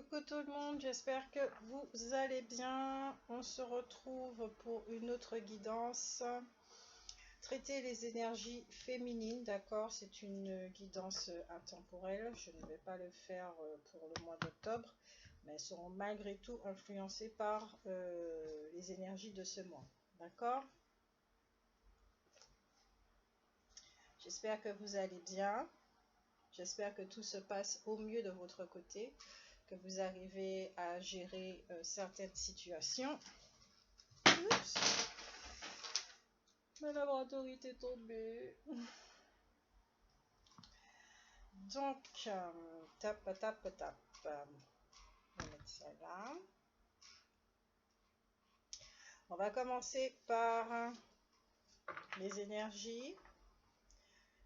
Coucou tout le monde, j'espère que vous allez bien. On se retrouve pour une autre guidance. Traiter les énergies féminines, d'accord? C'est une guidance intemporelle. Je ne vais pas le faire pour le mois d'octobre, mais elles seront malgré tout influencées par les énergies de ce mois, d'accord? J'espère que vous allez bien. J'espère que tout se passe au mieux de votre côté, que vous arrivez à gérer certaines situations. Oups. Ma laboratoire est tombée. Donc, tap. On va mettre ça là. On va commencer par les énergies.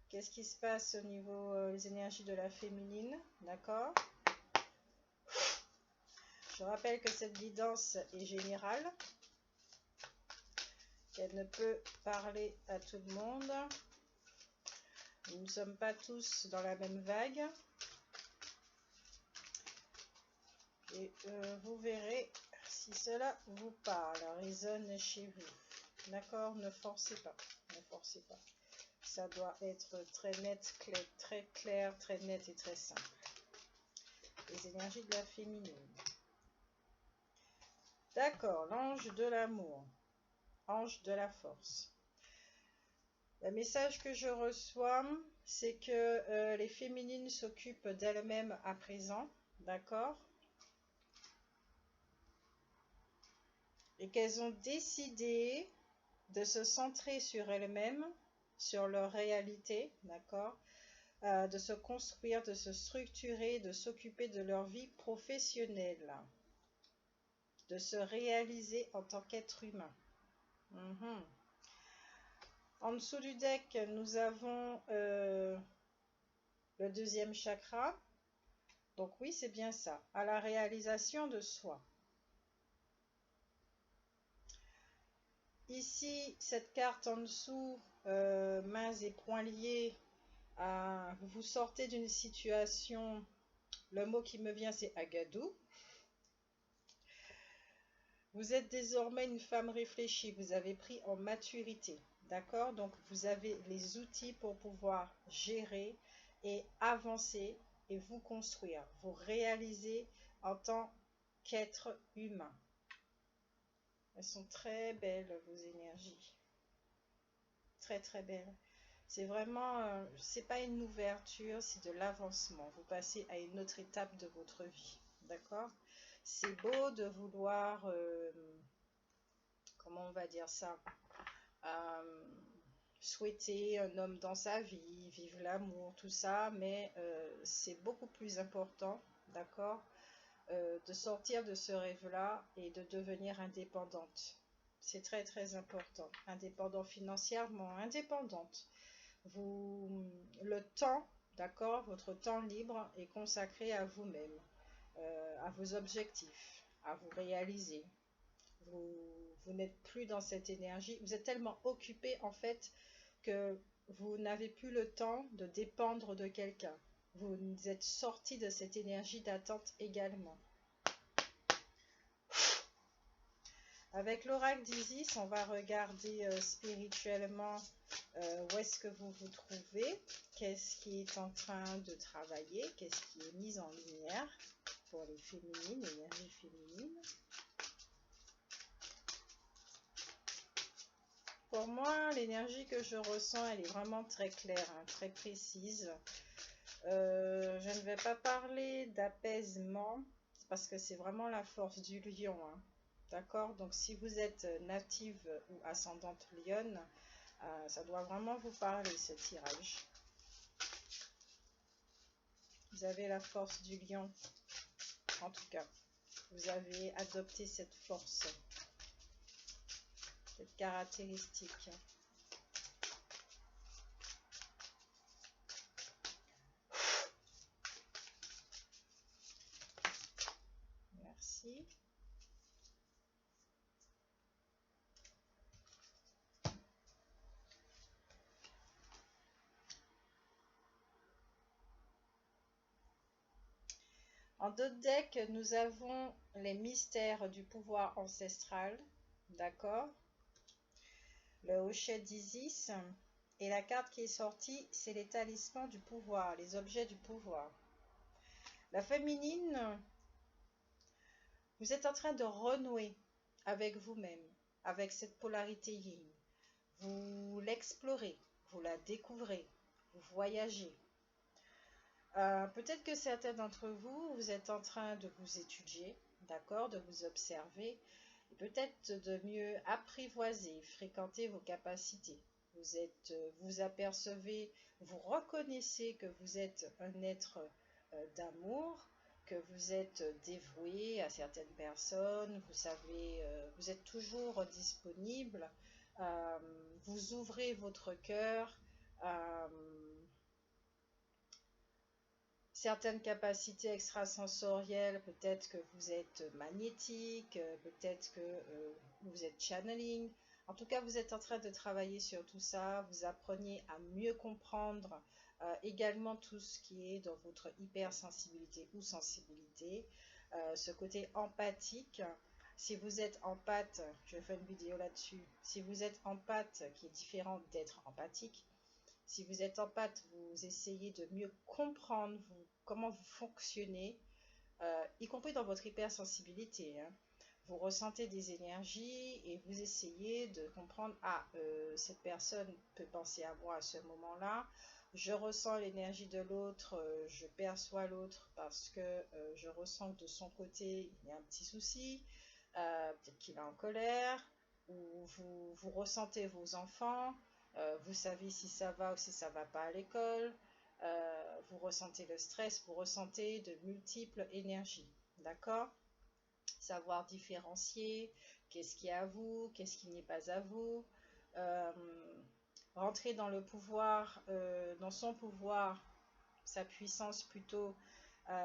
Qu'est-ce qui se passe au niveau des énergies de la féminine, d'accord? Je rappelle que cette guidance est générale, qu'elle ne peut parler à tout le monde. Nous ne sommes pas tous dans la même vague. Et vous verrez si cela vous parle, résonne chez vous. D'accord? Ne forcez pas. Ne forcez pas. Ça doit être très net, très clair, très net et très simple. Les énergies de la féminine. D'accord, l'ange de l'amour. Ange de la force. Le message que je reçois, c'est que les féminines s'occupent d'elles-mêmes à présent. D'accord? Et qu'elles ont décidé de se centrer sur elles-mêmes, sur leur réalité, d'accord, de se construire, de se structurer, de s'occuper de leur vie professionnelle, de se réaliser en tant qu'être humain. En dessous du deck, nous avons le deuxième chakra. Donc oui, c'est bien ça, à la réalisation de soi. Ici, cette carte en dessous, mains et poings liés, vous sortez d'une situation, le mot qui me vient c'est agadou. Vous êtes désormais une femme réfléchie, vous avez pris en maturité, d'accord? Donc vous avez les outils pour pouvoir gérer et avancer et vous construire, vous réaliser en tant qu'être humain. Elles sont très belles, vos énergies. Très très belles. C'est vraiment, c'est pas une ouverture, c'est de l'avancement. Vous passez à une autre étape de votre vie. D'accord? C'est beau de vouloir, comment on va dire ça? Souhaiter un homme dans sa vie, vivre l'amour, tout ça, mais c'est beaucoup plus important, d'accord? De sortir de ce rêve-là et de devenir indépendante. C'est très très important. Indépendante financièrement, indépendante. Le temps, d'accord, votre temps libre est consacré à vous-même, à vos objectifs, à vous réaliser. Vous n'êtes plus dans cette énergie. Vous êtes tellement occupé en fait que vous n'avez plus le temps de dépendre de quelqu'un. Vous êtes sorti de cette énergie d'attente également. Avec l'oracle d'Isis, on va regarder spirituellement où est-ce que vous vous trouvez, qu'est-ce qui est en train de travailler, qu'est-ce qui est mis en lumière pour les féminines, l'énergie féminine. Pour moi, l'énergie que je ressens, elle est vraiment très claire, hein, très précise. Je ne vais pas parler d'apaisement, parce que c'est vraiment la force du lion, hein. D'accord? Donc si vous êtes native ou ascendante lionne, ça doit vraiment vous parler ce tirage. Vous avez la force du lion, en tout cas. Vous avez adopté cette force, cette caractéristique. Merci. En d'autres decks, nous avons les mystères du pouvoir ancestral, d'accord? Le hochet d'Isis. Et la carte qui est sortie, c'est les talismans du pouvoir, les objets du pouvoir. La féminine, vous êtes en train de renouer avec vous-même, avec cette polarité yin. Vous l'explorez, vous la découvrez, vous voyagez. Peut-être que certains d'entre vous, vous êtes en train de vous étudier, d'accord, de vous observer, et peut-être de mieux apprivoiser, fréquenter vos capacités. Vous apercevez, vous reconnaissez que vous êtes un être d'amour, que vous êtes dévoué à certaines personnes, vous savez, vous êtes toujours disponible, vous ouvrez votre cœur, certaines capacités extrasensorielles, peut-être que vous êtes magnétique, peut-être que vous êtes channeling. En tout cas, vous êtes en train de travailler sur tout ça. Vous apprenez à mieux comprendre également tout ce qui est dans votre hypersensibilité ou sensibilité. Ce côté empathique. Si vous êtes empathe, je fais une vidéo là-dessus. Si vous êtes empathe, qui est différent d'être empathique, si vous êtes empathe, vous essayez de mieux comprendre comment vous fonctionnez, y compris dans votre hypersensibilité. Hein. Vous ressentez des énergies et vous essayez de comprendre, cette personne peut penser à moi à ce moment-là. Je ressens l'énergie de l'autre, je perçois l'autre parce que je ressens que de son côté, il y a un petit souci, peut-être qu'il est en colère, ou vous ressentez vos enfants. Vous savez si ça va ou si ça va pas à l'école, vous ressentez le stress, vous ressentez de multiples énergies, d'accord? Savoir différencier, qu'est-ce qui est à vous, qu'est-ce qui n'est pas à vous, euh, rentrer dans le pouvoir, dans son pouvoir, sa puissance plutôt,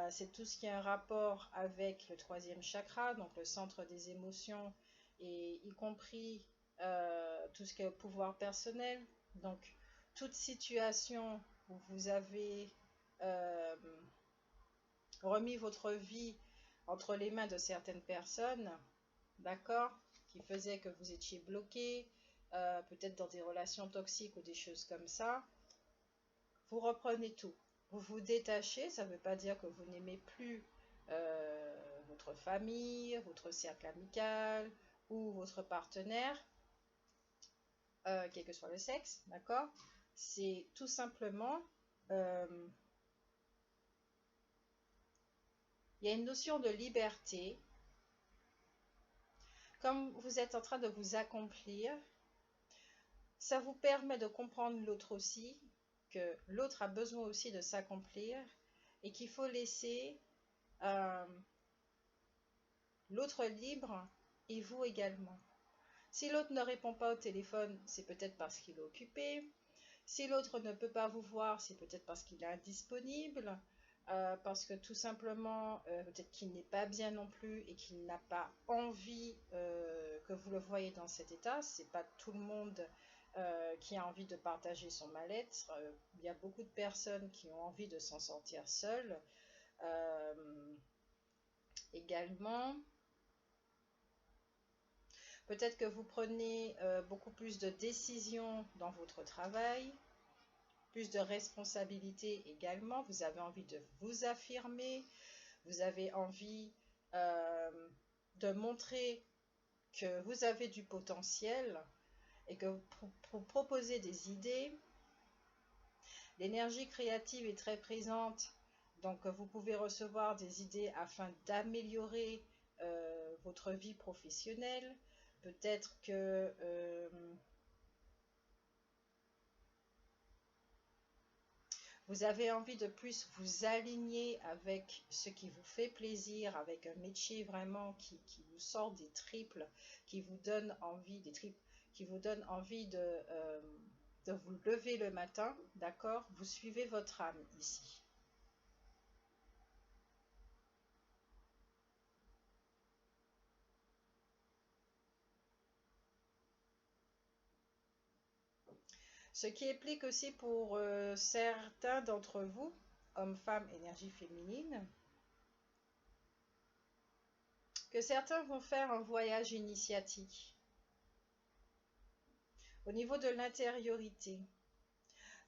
c'est tout ce qui a un rapport avec le troisième chakra, donc le centre des émotions, et y compris tout ce qui est le pouvoir personnel. Donc, toute situation où vous avez euh, remis votre vie entre les mains de certaines personnes, d'accord, qui faisaient que vous étiez bloqué, peut-être dans des relations toxiques ou des choses comme ça, vous reprenez tout. Vous vous détachez, ça ne veut pas dire que vous n'aimez plus votre famille, votre cercle amical ou votre partenaire, quel que soit le sexe, d'accord? C'est tout simplement, il y a une notion de liberté. Comme vous êtes en train de vous accomplir, ça vous permet de comprendre l'autre aussi, que l'autre a besoin aussi de s'accomplir et qu'il faut laisser l'autre libre et vous également. Si l'autre ne répond pas au téléphone, c'est peut-être parce qu'il est occupé. Si l'autre ne peut pas vous voir, c'est peut-être parce qu'il est indisponible, parce que tout simplement, peut-être qu'il n'est pas bien non plus et qu'il n'a pas envie que vous le voyez dans cet état. C'est pas tout le monde qui a envie de partager son mal-être. Il y a beaucoup de personnes qui ont envie de s'en sortir seules. Également, peut-être que vous prenez beaucoup plus de décisions dans votre travail, plus de responsabilités également. Vous avez envie de vous affirmer, vous avez envie de montrer que vous avez du potentiel et que vous proposez des idées. L'énergie créative est très présente, donc vous pouvez recevoir des idées afin d'améliorer votre vie professionnelle. Peut-être que vous avez envie de plus vous aligner avec ce qui vous fait plaisir, avec un métier vraiment qui vous sort des triples, qui vous donne envie, qui vous donne envie de vous lever le matin, d'accord? Vous suivez votre âme ici. Ce qui implique aussi pour certains d'entre vous, hommes, femmes, énergie féminine, que certains vont faire un voyage initiatique. Au niveau de l'intériorité,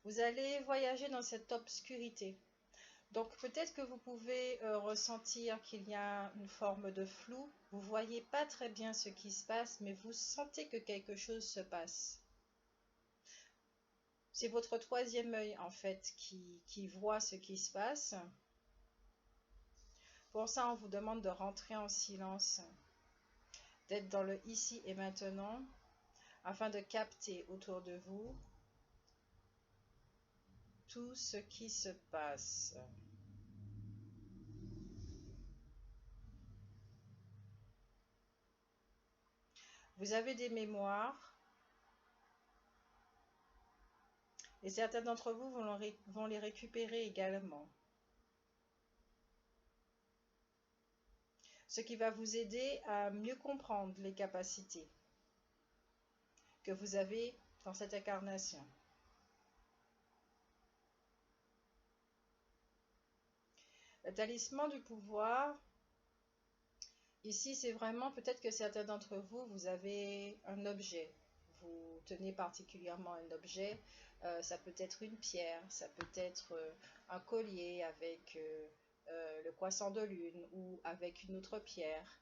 vous allez voyager dans cette obscurité. Donc peut-être que vous pouvez ressentir qu'il y a une forme de flou. Vous ne voyez pas très bien ce qui se passe, mais vous sentez que quelque chose se passe. C'est votre troisième œil en fait qui voit ce qui se passe. Pour ça, on vous demande de rentrer en silence, d'être dans le ici et maintenant, afin de capter autour de vous tout ce qui se passe. Vous avez des mémoires et certains d'entre vous vont les récupérer également. Ce qui va vous aider à mieux comprendre les capacités que vous avez dans cette incarnation. Le talisman du pouvoir, ici c'est vraiment peut-être que certains d'entre vous, vous avez un objet. Vous tenez particulièrement un objet. Ça peut être une pierre, ça peut être un collier avec le croissant de lune ou avec une autre pierre.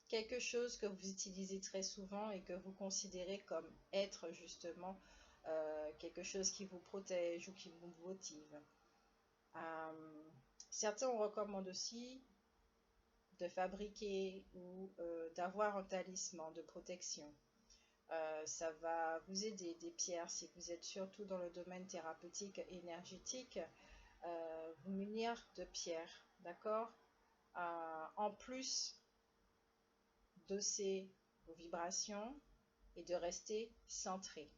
Quelque chose que vous utilisez très souvent et que vous considérez comme être justement quelque chose qui vous protège ou qui vous motive. Certains on recommande aussi de fabriquer ou d'avoir un talisman de protection. Ça va vous aider, des pierres, si vous êtes surtout dans le domaine thérapeutique énergétique, vous munir de pierres, d'accord? En plus d'osser vos vibrations et de rester centré.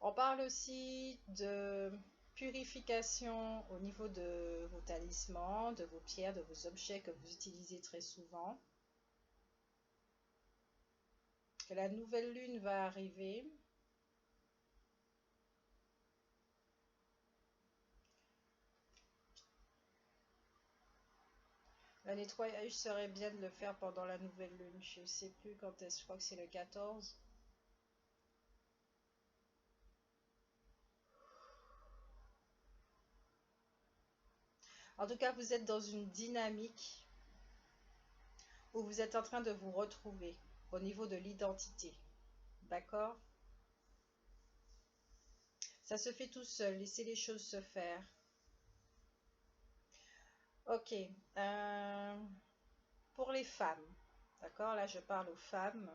On parle aussi de purification au niveau de vos talismans, de vos pierres, de vos objets que vous utilisez très souvent. Que la nouvelle lune va arriver. Le nettoyage serait bien de le faire pendant la nouvelle lune. Je ne sais plus quand est-ce, je crois que c'est le 14. En tout cas, vous êtes dans une dynamique où vous êtes en train de vous retrouver au niveau de l'identité. D'accord? Ça se fait tout seul. Laissez les choses se faire. Ok. Pour les femmes. D'accord? Là, je parle aux femmes.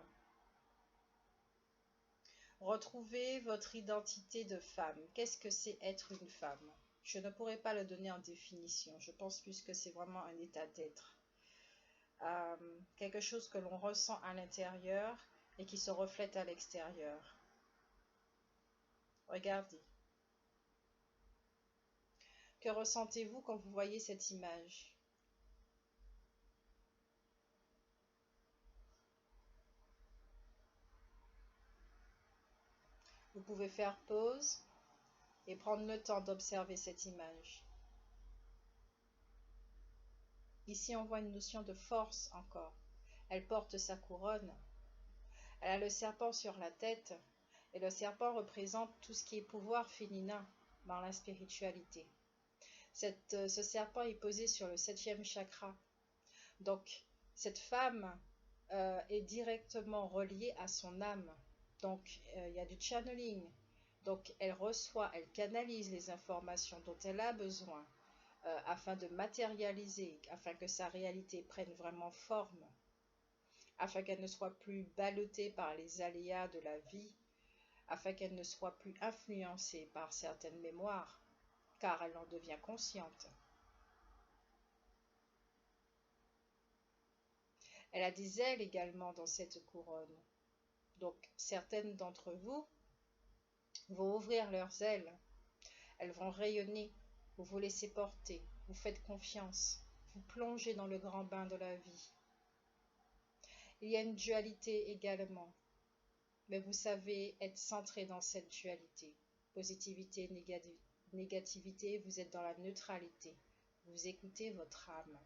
Retrouvez votre identité de femme. Qu'est-ce que c'est être une femme? Je ne pourrais pas le donner en définition. Je pense plus que c'est vraiment un état d'être. Quelque chose que l'on ressent à l'intérieur et qui se reflète à l'extérieur. Regardez. Que ressentez-vous quand vous voyez cette image? Vous pouvez faire pause et prendre le temps d'observer cette image. Ici, on voit une notion de force encore. Elle porte sa couronne. Elle a le serpent sur la tête. Et le serpent représente tout ce qui est pouvoir féminin dans la spiritualité. Ce serpent est posé sur le 7e chakra. Donc, cette femme est directement reliée à son âme. Donc, il y a du channeling. Donc, elle reçoit, elle canalise les informations dont elle a besoin afin de matérialiser, afin que sa réalité prenne vraiment forme, afin qu'elle ne soit plus ballottée par les aléas de la vie, afin qu'elle ne soit plus influencée par certaines mémoires, car elle en devient consciente. Elle a des ailes également dans cette couronne. Donc, certaines d'entre vous vont ouvrir leurs ailes. Elles vont rayonner. Vous vous laissez porter. Vous faites confiance. Vous plongez dans le grand bain de la vie. Il y a une dualité également. Mais vous savez être centré dans cette dualité. Positivité, négativité, vous êtes dans la neutralité. Vous écoutez votre âme.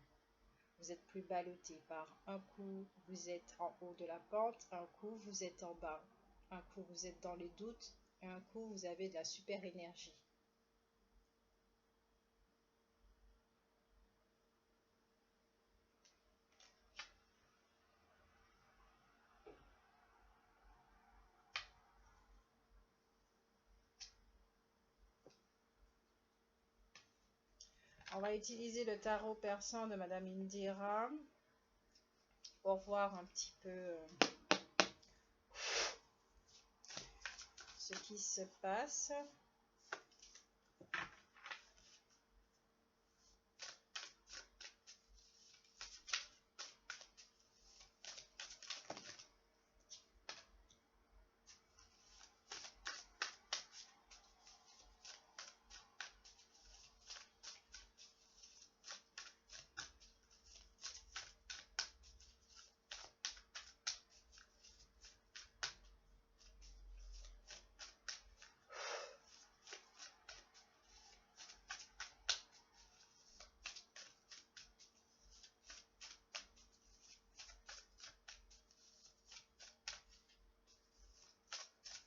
Vous êtes plus ballotté par un coup, vous êtes en haut de la pente, un coup, vous êtes en bas. Un coup, vous êtes dans les doutes, et un coup, vous avez de la super énergie. On va utiliser le tarot persan de Madame Indira pour voir un petit peu ce qui se passe.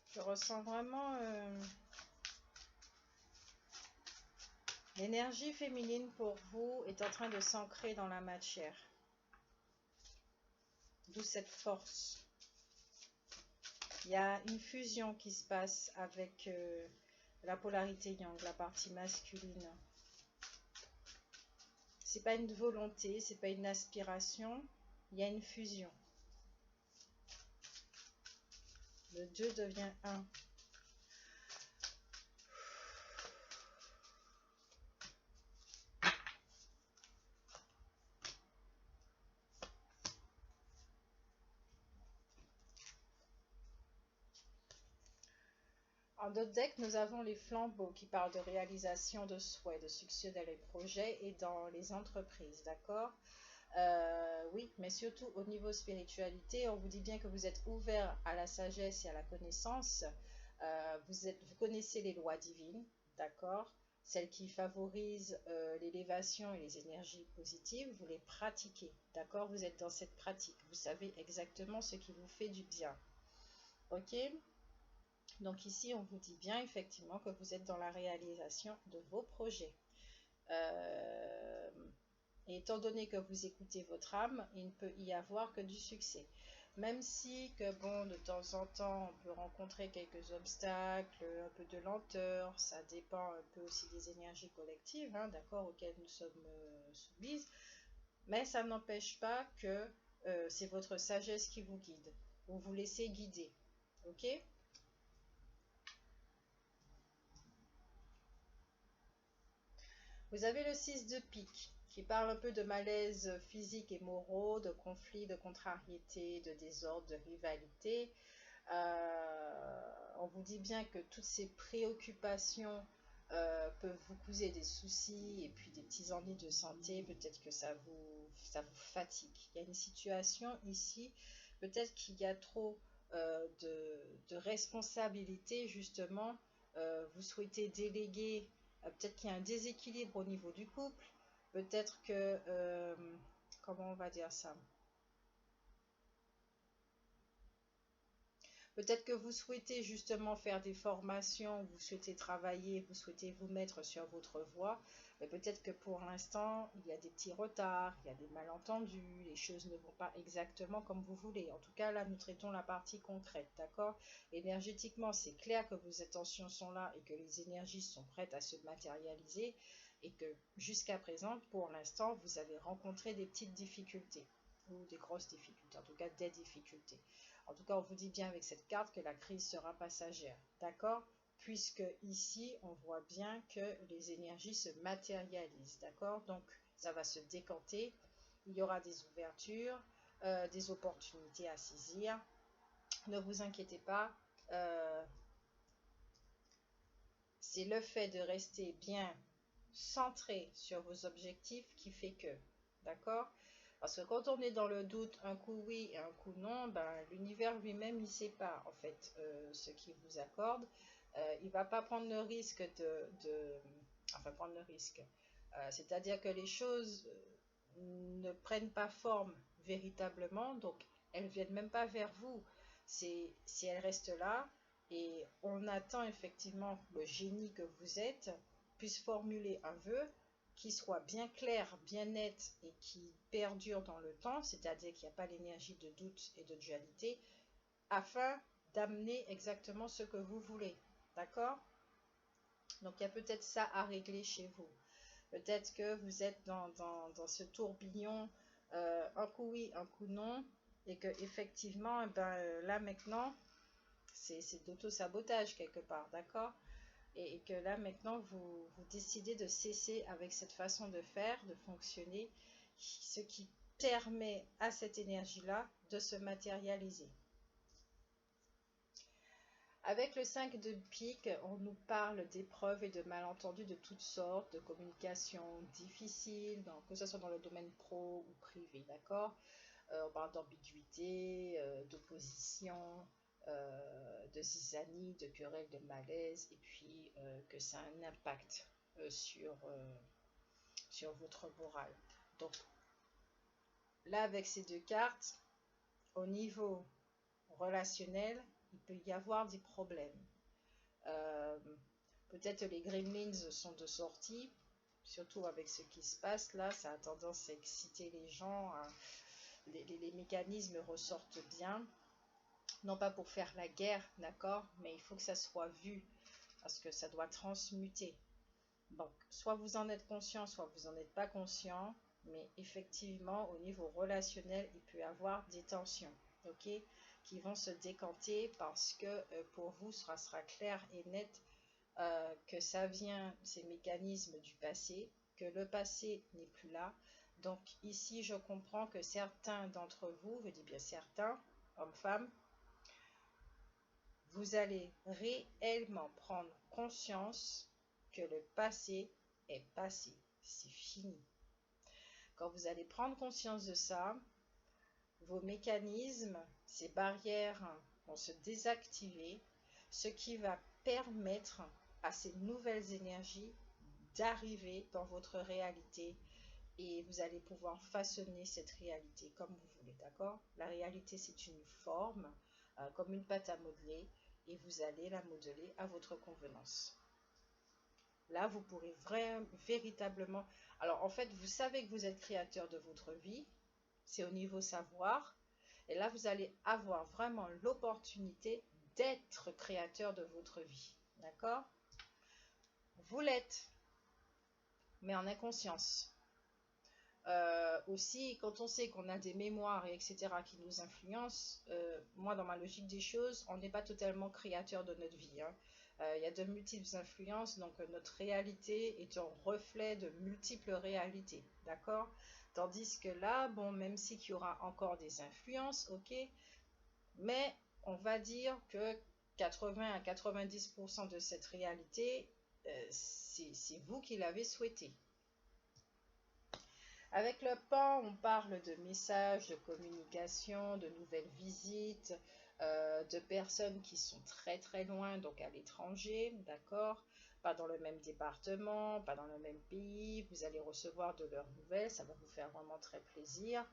Je ressens vraiment l'énergie féminine pour vous est en train de s'ancrer dans la matière. D'où cette force. Il y a une fusion qui se passe avec la polarité yang, la partie masculine. C'est pas une volonté, c'est pas une aspiration, il y a une fusion. Le 2 devient 1. En d'autres decks, nous avons les flambeaux qui parlent de réalisation de souhaits, de succès dans les projets et dans les entreprises, d'accord? Oui, mais surtout au niveau spiritualité, on vous dit bien que vous êtes ouvert à la sagesse et à la connaissance. Vous connaissez les lois divines, d'accord? Celles qui favorisent l'élévation et les énergies positives, vous les pratiquez, d'accord? Vous êtes dans cette pratique, vous savez exactement ce qui vous fait du bien, ok? Donc ici, on vous dit bien effectivement que vous êtes dans la réalisation de vos projets. Et étant donné que vous écoutez votre âme, il ne peut y avoir que du succès. Même si que bon, de temps en temps, on peut rencontrer quelques obstacles, un peu de lenteur, ça dépend un peu aussi des énergies collectives, hein, d'accord, auxquelles nous sommes soumises. Mais ça n'empêche pas que c'est votre sagesse qui vous guide. Vous vous laissez guider, ok? Vous avez le 6 de pique qui parle un peu de malaise physique et moraux, de conflits, de contrariétés, de désordre, de rivalité. On vous dit bien que toutes ces préoccupations peuvent vous causer des soucis et puis des petits ennuis de santé. Peut-être que ça vous fatigue. Il y a une situation ici, peut-être qu'il y a trop de responsabilités justement. Vous souhaitez déléguer. Peut-être qu'il y a un déséquilibre au niveau du couple. Peut-être que... comment on va dire ça? Peut-être que vous souhaitez justement faire des formations, vous souhaitez travailler, vous souhaitez vous mettre sur votre voie, mais peut-être que pour l'instant, il y a des petits retards, il y a des malentendus, les choses ne vont pas exactement comme vous voulez. En tout cas, là, nous traitons la partie concrète, d'accord? Énergétiquement, c'est clair que vos intentions sont là et que les énergies sont prêtes à se matérialiser et que jusqu'à présent, pour l'instant, vous avez rencontré des petites difficultés ou des grosses difficultés, en tout cas des difficultés. En tout cas, on vous dit bien avec cette carte que la crise sera passagère, d'accord? Puisque ici, on voit bien que les énergies se matérialisent, d'accord? Donc, ça va se décanter. Il y aura des ouvertures, des opportunités à saisir. Ne vous inquiétez pas. C'est le fait de rester bien centré sur vos objectifs qui fait que, d'accord? Parce que quand on est dans le doute, un coup oui et un coup non, ben, l'univers lui-même, il sait pas, en fait, ce qu'il vous accorde. Il va pas prendre le risque enfin, prendre le risque. C'est-à-dire que les choses ne prennent pas forme véritablement, donc elles viennent même pas vers vous. Si elles restent là, et on attend effectivement que le génie que vous êtes puisse formuler un vœu qui soit bien clair, bien net et qui perdure dans le temps, c'est-à-dire qu'il n'y a pas l'énergie de doute et de dualité, afin d'amener exactement ce que vous voulez. D'accord? Donc il y a peut-être ça à régler chez vous. Peut-être que vous êtes dans ce tourbillon, un coup oui, un coup non, et que effectivement, là maintenant, c'est d'auto-sabotage quelque part, d'accord? Et que là maintenant, vous décidez de cesser avec cette façon de faire, de fonctionner, ce qui permet à cette énergie-là de se matérialiser. Avec le 5 de pique, on nous parle d'épreuves et de malentendus de toutes sortes, de communication difficiles, que ce soit dans le domaine pro ou privé, d'accord? On parle d'ambiguïté, d'opposition, de zizanie, de querelle, de malaise, et puis que ça a un impact sur votre morale. Donc là, avec ces deux cartes, au niveau relationnel, il peut y avoir des problèmes. Peut-être les gremlins sont de sortie, surtout avec ce qui se passe là, ça a tendance à exciter les gens, les mécanismes ressortent bien, non pas pour faire la guerre, d'accord, mais il faut que ça soit vu, parce que ça doit transmuter. Donc, soit vous en êtes conscient, soit vous n'en êtes pas conscient, mais effectivement, au niveau relationnel, il peut y avoir des tensions, ok, qui vont se décanter parce que pour vous, ça sera clair et net que ça vient, ces mécanismes du passé, que le passé n'est plus là. Donc ici, je comprends que certains d'entre vous, je dis bien certains, hommes-femmes, vous allez réellement prendre conscience que le passé est passé, c'est fini. Quand vous allez prendre conscience de ça, vos mécanismes, ces barrières vont se désactiver, ce qui va permettre à ces nouvelles énergies d'arriver dans votre réalité et vous allez pouvoir façonner cette réalité comme vous voulez, d'accord? La réalité, c'est une forme, comme une pâte à modeler, et vous allez la modeler à votre convenance. Là, vous pourrez véritablement... Alors, en fait, vous savez que vous êtes créateur de votre vie, c'est au niveau savoir, et là, vous allez avoir vraiment l'opportunité d'être créateur de votre vie, d'accord? Vous l'êtes, mais en inconscience. Aussi, quand on sait qu'on a des mémoires et etc. qui nous influencent, moi dans ma logique des choses, on n'est pas totalement créateur de notre vie, hein. Il y a de multiples influences, donc notre réalité est un reflet de multiples réalités, d'accord? Tandis que là, bon, même si qu'il y aura encore des influences, ok, mais on va dire que 80 à 90% de cette réalité, c'est vous qui l'avez souhaité. Avec le pan, on parle de messages, de communication, de nouvelles visites, de personnes qui sont très très loin, donc à l'étranger, d'accord? Pas dans le même département, pas dans le même pays. Vous allez recevoir de leurs nouvelles, ça va vous faire vraiment très plaisir.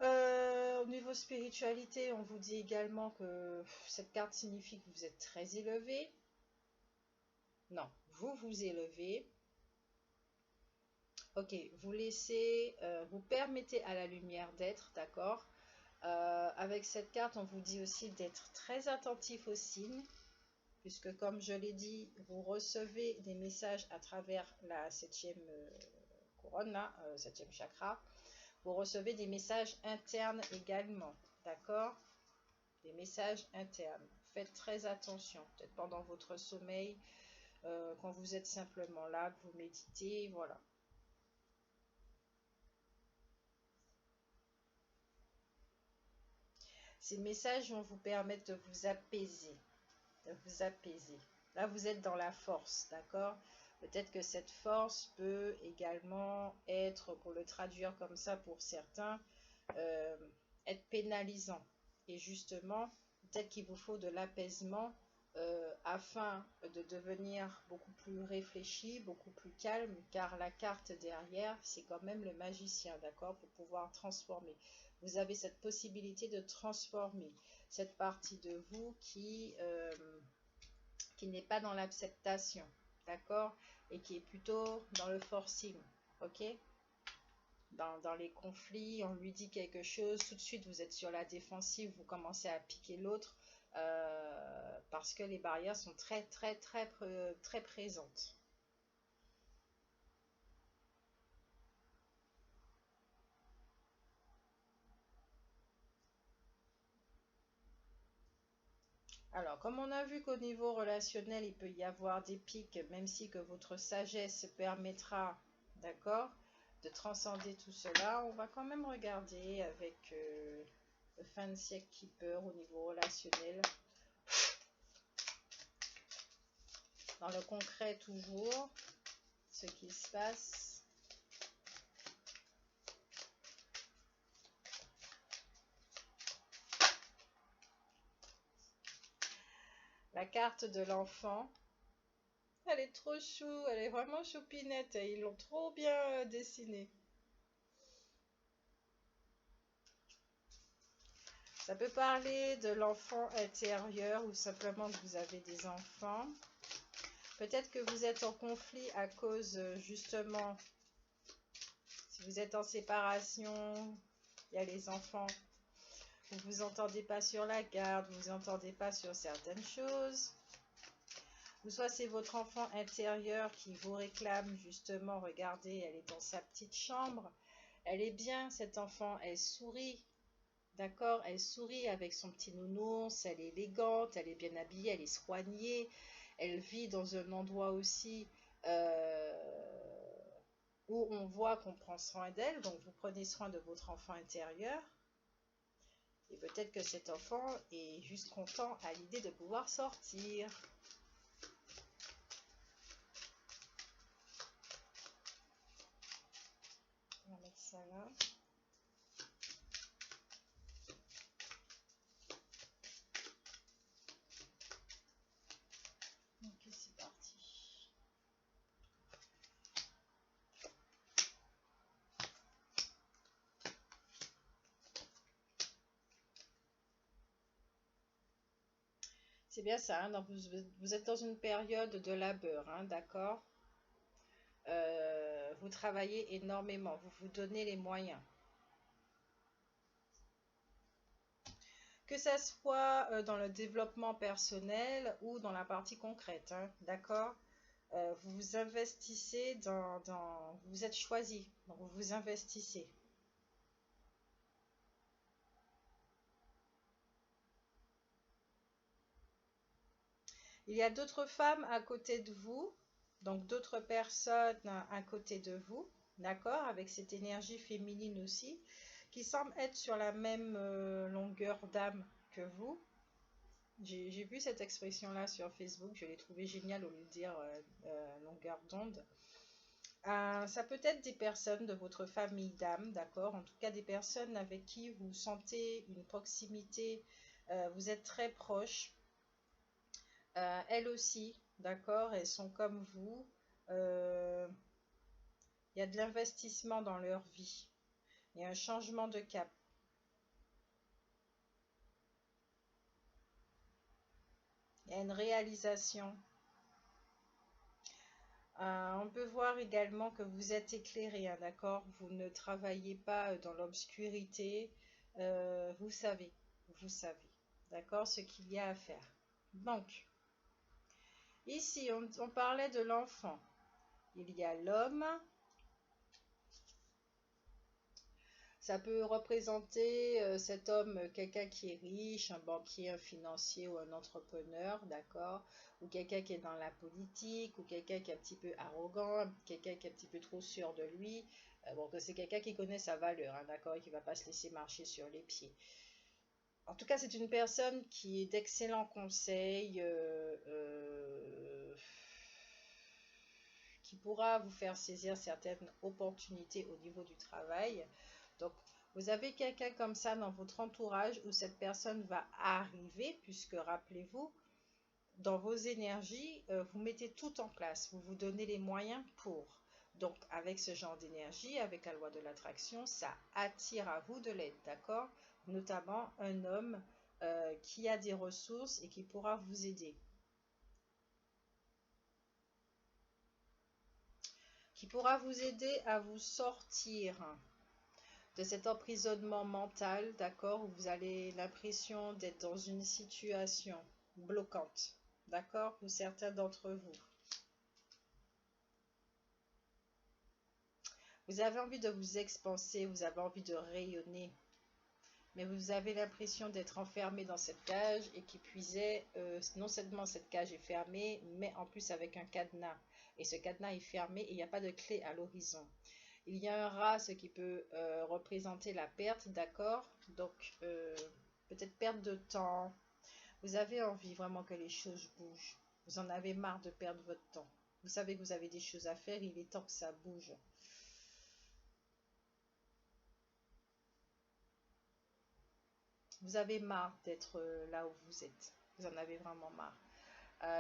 Au niveau spiritualité, on vous dit également que cette carte signifie que vous êtes très élevé. Non, vous vous élevez. Ok, vous laissez, vous permettez à la lumière d'être, d'accord? Avec cette carte, on vous dit aussi d'être très attentif aux signes, puisque comme je l'ai dit, vous recevez des messages à travers la 7e couronne, là, 7e chakra. Vous recevez des messages internes également, d'accord? Des messages internes. Faites très attention, peut-être pendant votre sommeil, quand vous êtes simplement là, que vous méditez, voilà. Ces messages vont vous permettre de vous apaiser, de vous apaiser. Là, vous êtes dans la force, d'accord? Peut-être que cette force peut également être, pour le traduire comme ça pour certains, être pénalisant. Et justement, peut-être qu'il vous faut de l'apaisement afin de devenir beaucoup plus réfléchi, beaucoup plus calme, car la carte derrière, c'est quand même le magicien, d'accord, pour pouvoir transformer. Vous avez cette possibilité de transformer cette partie de vous qui n'est pas dans l'acceptation, d'accord, et qui est plutôt dans le forcing, ok. Dans les conflits, on lui dit quelque chose, tout de suite vous êtes sur la défensive, vous commencez à piquer l'autre, parce que les barrières sont très très très très présentes. Alors, comme on a vu qu'au niveau relationnel, il peut y avoir des pics, même si que votre sagesse permettra, d'accord, de transcender tout cela, on va quand même regarder avec le fin de siècle Keeper au niveau relationnel. Dans le concret toujours, ce qui se passe. La carte de l'enfant. Elle est trop chou, elle est vraiment choupinette. Ils l'ont trop bien dessinée. Ça peut parler de l'enfant intérieur ou simplement que vous avez des enfants. Peut-être que vous êtes en conflit à cause justement, si vous êtes en séparation, il y a les enfants. Vous vous entendez pas sur la garde, vous vous entendez pas sur certaines choses. Ou soit c'est votre enfant intérieur qui vous réclame justement, regardez, elle est dans sa petite chambre. Elle est bien, cet enfant, elle sourit. D'accord, elle sourit avec son petit nounours, elle est élégante, elle est bien habillée, elle est soignée, elle vit dans un endroit aussi où on voit qu'on prend soin d'elle, donc vous prenez soin de votre enfant intérieur. Et peut-être que cet enfant est juste content à l'idée de pouvoir sortir. On va mettre ça là. Ok, c'est parti. C'est bien ça, hein, donc vous êtes dans une période de labeur, hein, d'accord. Vous travaillez énormément, vous vous donnez les moyens. Que ça soit dans le développement personnel ou dans la partie concrète, hein, d'accord. Vous vous investissez vous êtes choisi, donc vous vous investissez. Il y a d'autres femmes à côté de vous, donc d'autres personnes à côté de vous, d'accord, avec cette énergie féminine aussi, qui semble être sur la même longueur d'âme que vous. J'ai vu cette expression-là sur Facebook, je l'ai trouvée géniale au lieu de dire longueur d'onde. Ça peut être des personnes de votre famille d'âme, d'accord, en tout cas des personnes avec qui vous sentez une proximité, vous êtes très proches. Elles aussi, d'accord, elles sont comme vous. Euh, Il y a de l'investissement dans leur vie. Il y a un changement de cap. Il y a une réalisation. On peut voir également que vous êtes éclairé, hein, d'accord? Vous ne travaillez pas dans l'obscurité. Vous savez, d'accord, ce qu'il y a à faire. Donc, ici, on parlait de l'enfant. Il y a l'homme. Ça peut représenter cet homme, quelqu'un qui est riche, un banquier, un financier ou un entrepreneur, d'accord? Ou quelqu'un qui est dans la politique, ou quelqu'un qui est un petit peu arrogant, quelqu'un qui est un petit peu trop sûr de lui. Bon, que c'est quelqu'un qui connaît sa valeur, hein, d'accord? Et qui ne va pas se laisser marcher sur les pieds. En tout cas, c'est une personne qui est d'excellents conseils, qui pourra vous faire saisir certaines opportunités au niveau du travail. Donc, vous avez quelqu'un comme ça dans votre entourage où cette personne va arriver, puisque rappelez-vous, dans vos énergies, vous mettez tout en place, vous vous donnez les moyens pour. Donc, avec ce genre d'énergie, avec la loi de l'attraction, ça attire à vous de l'aide, d'accord? Notamment un homme qui a des ressources et qui pourra vous aider. Qui pourra vous aider à vous sortir de cet emprisonnement mental, d'accord, où vous avez l'impression d'être dans une situation bloquante, d'accord, pour certains d'entre vous. Vous avez envie de vous expanser, vous avez envie de rayonner, mais vous avez l'impression d'être enfermé dans cette cage et qui puisait, non seulement cette cage est fermée, mais en plus avec un cadenas. Et ce cadenas est fermé et il n'y a pas de clé à l'horizon. Il y a un rat, ce qui peut représenter la perte, d'accord? Donc, peut-être perte de temps. Vous avez envie vraiment que les choses bougent. Vous en avez marre de perdre votre temps. Vous savez que vous avez des choses à faire, il est temps que ça bouge. Vous avez marre d'être là où vous êtes. Vous en avez vraiment marre.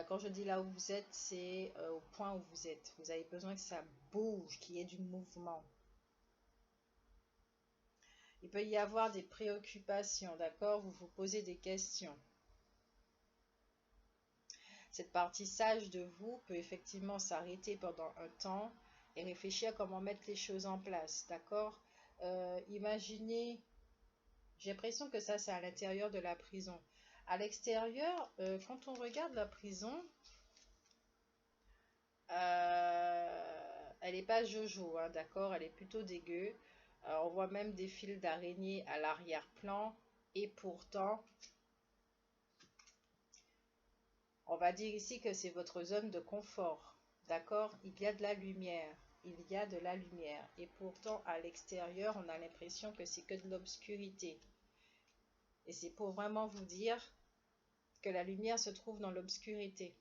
Quand je dis là où vous êtes, c'est au point où vous êtes. Vous avez besoin que ça bouge, qu'il y ait du mouvement. Il peut y avoir des préoccupations, d'accord? Vous vous posez des questions. Cette partie sage de vous peut effectivement s'arrêter pendant un temps et réfléchir à comment mettre les choses en place, d'accord? Imaginez, j'ai l'impression que ça c'est à l'intérieur de la prison. À l'extérieur, quand on regarde la prison, elle n'est pas jojo, hein, d'accord? Elle est plutôt dégueu. On voit même des fils d'araignée à l'arrière-plan et pourtant, on va dire ici que c'est votre zone de confort, d'accord? Il y a de la lumière, il y a de la lumière. Et pourtant, à l'extérieur, on a l'impression que c'est que de l'obscurité. Et c'est pour vraiment vous dire que la lumière se trouve dans l'obscurité.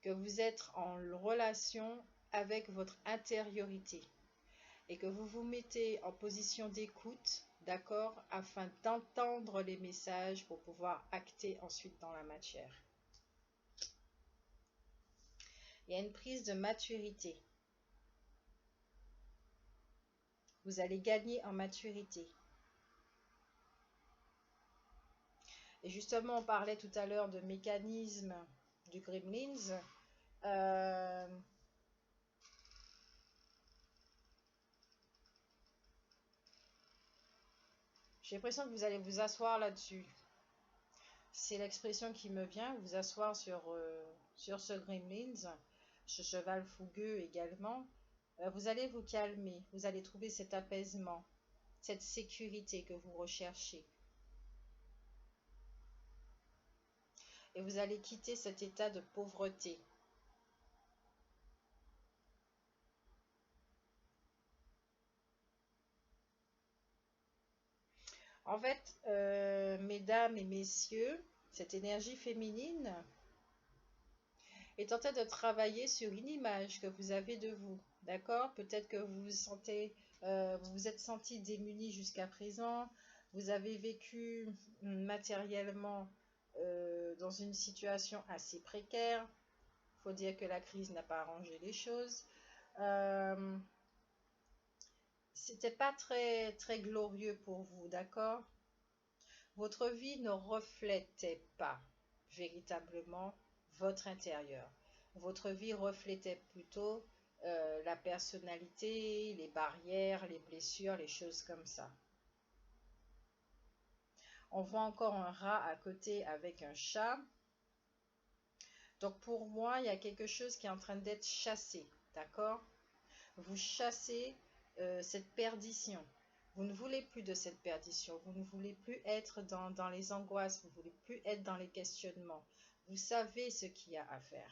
Que vous êtes en relation avec votre intériorité. Et que vous vous mettez en position d'écoute, d'accord? Afin d'entendre les messages pour pouvoir acter ensuite dans la matière. Il y a une prise de maturité. Vous allez gagner en maturité. Et justement, on parlait tout à l'heure de mécanisme du Gremlins. J'ai l'impression que vous allez vous asseoir là-dessus. C'est l'expression qui me vient, vous asseoir sur ce Gremlins, ce cheval fougueux également. Vous allez vous calmer, vous allez trouver cet apaisement, cette sécurité que vous recherchez. Et vous allez quitter cet état de pauvreté. En fait, mesdames et messieurs, cette énergie féminine est en train de travailler sur une image que vous avez de vous, d'accord? Peut-être que vous vous sentez, vous vous êtes senti démuni jusqu'à présent, vous avez vécu matériellement dans une situation assez précaire. Il faut dire que la crise n'a pas arrangé les choses. C'était pas très, très glorieux pour vous, d'accord? Votre vie ne reflétait pas véritablement votre intérieur. Votre vie reflétait plutôt la personnalité, les barrières, les blessures, les choses comme ça. On voit encore un rat à côté avec un chat. Donc pour moi, il y a quelque chose qui est en train d'être chassé, d'accord? Vous chassez cette perdition. Vous ne voulez plus de cette perdition. Vous ne voulez plus être dans les angoisses. Vous ne voulez plus être dans les questionnements. Vous savez ce qu'il y a à faire.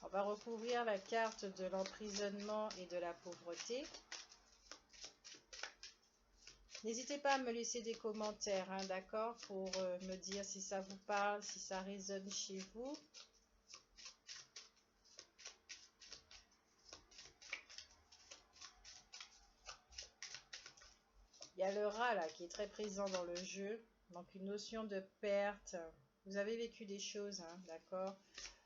On va recouvrir la carte de l'emprisonnement et de la pauvreté. N'hésitez pas à me laisser des commentaires, hein, d'accord, pour me dire si ça vous parle, si ça résonne chez vous. Il Il y a le rat là qui est très présent dans le jeu. Donc une notion de perte. Vous avez vécu des choses, hein, d'accord?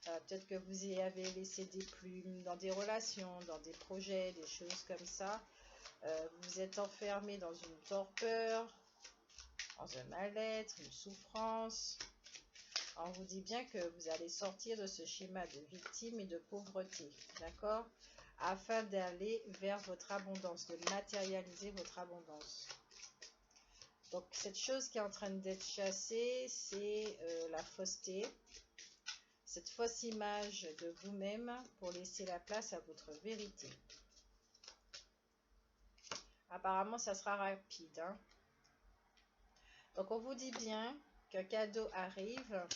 Peut-être que vous y avez laissé des plumes dans des relations, dans des projets, des choses comme ça. Vous êtes enfermé dans une torpeur, dans un mal-être, une souffrance. On vous dit bien que vous allez sortir de ce schéma de victime et de pauvreté, d'accord? Afin d'aller vers votre abondance, de matérialiser votre abondance. Donc, cette chose qui est en train d'être chassée, c'est la fausseté. Cette fausse image de vous-même pour laisser la place à votre vérité. Apparemment, ça sera rapide, hein? Donc, on vous dit bien qu'un cadeau arrive,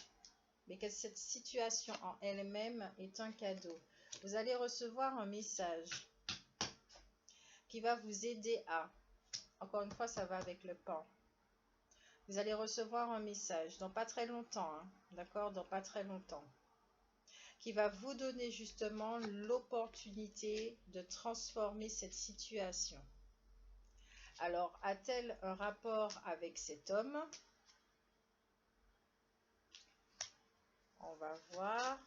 mais que cette situation en elle-même est un cadeau. Vous allez recevoir un message qui va vous aider à... Encore une fois, ça va avec le pan. Vous allez recevoir un message dans pas très longtemps, hein, d'accord? Dans pas très longtemps. Qui va vous donner justement l'opportunité de transformer cette situation. Alors, a-t-elle un rapport avec cet homme? On va voir.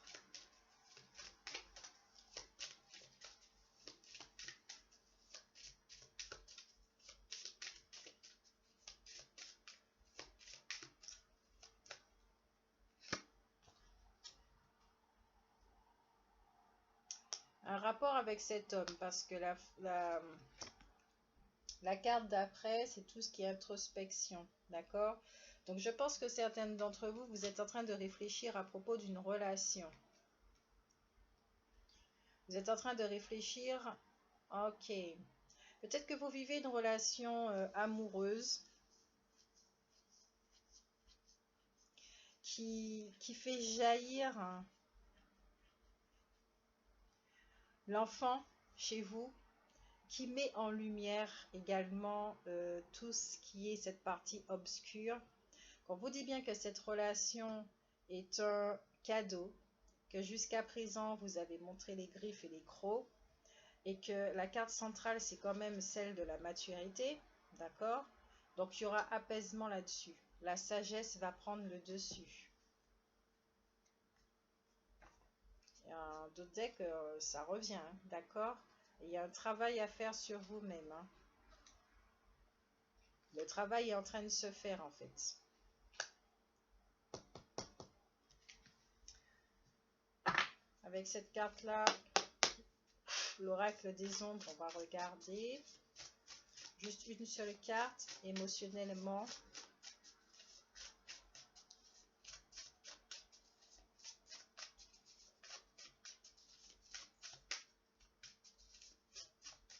Un rapport avec cet homme, parce que la carte d'après, c'est tout ce qui est introspection, d'accord? Donc, je pense que certaines d'entre vous, vous êtes en train de réfléchir à propos d'une relation. Vous êtes en train de réfléchir, ok. Peut-être que vous vivez une relation amoureuse qui fait jaillir l'enfant chez vous, qui met en lumière également tout ce qui est cette partie obscure. On vous dit bien que cette relation est un cadeau, que jusqu'à présent vous avez montré les griffes et les crocs, et que la carte centrale c'est quand même celle de la maturité, d'accord? Donc il y aura apaisement là-dessus. La sagesse va prendre le dessus. Il y a un d'autres decks, ça revient, hein, d'accord? Il y a un travail à faire sur vous-même, hein. Le travail est en train de se faire en fait. Avec cette carte-là, l'oracle des ombres, on va regarder. Juste une seule carte, émotionnellement.